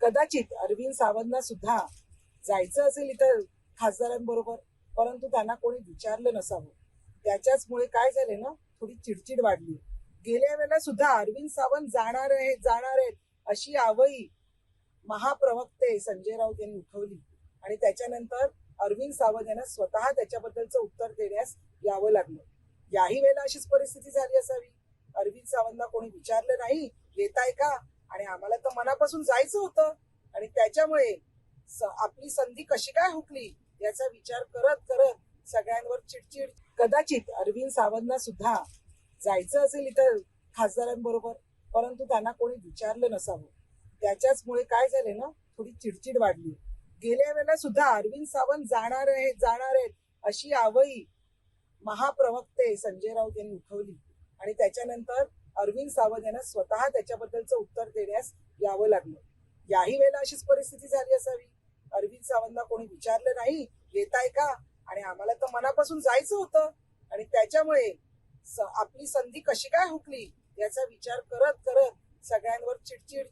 कदाचित अरविंद सावंतना सुद्धा जायचं असेल इतर खासदारांबरोबर, परंतु त्यांना कोणी विचारलं नसावं. त्याच्याचमुळे काय झाले ना, थोडी चिडचिड वाढली. गेल्या वेळेला सुद्धा अरविंद सावंत जाणार आहेत अशी आवई महाप्रवक्ते संजय राऊत यांनी उठवली आणि त्याच्यानंतर अरविंद सावंत यांना स्वतः त्याच्याबद्दलचं उत्तर देण्यास यावं लागलं. याही वेळेला अशीच परिस्थिती झाली असावी. अरविंद सावंतला कोणी विचारलं नाही येताय का, आणि आम्हाला तर मनापासून जायचं होतं आणि त्याच्यामुळे आपली संधी कशी काय हुकली याचा विचार करत करत सगळ्यांवर चिडचिड. कदाचित अरविंद सावंतना सुद्धा जायचं असेल इतर खासदारांबरोबर, परंतु त्यांना कोणी विचारलं नसावं. त्याच्याचमुळे काय झाले ना, थोडी चिडचिड वाढली. गेल्या वेळेला सुद्धा अरविंद सावंत जाणार आहेत अशी आवई महाप्रवक्ते संजय राऊत यांनी उठवली आणि त्याच्यानंतर अरविंद सावंत यांना स्वतः त्याच्याबद्दलचं उत्तर देण्यास यावं लागलं. याही वेळेला अशीच परिस्थिती झाली असावी. अरविंद सावंतला कोणी विचारलं नाही येताय का, आणि आम्हाला तर मनापासून जायचं होतं आणि त्याच्यामुळे आपली संधी कशी काय हुकली याचा विचार करत करत सगळ्यांवर चिडचिड.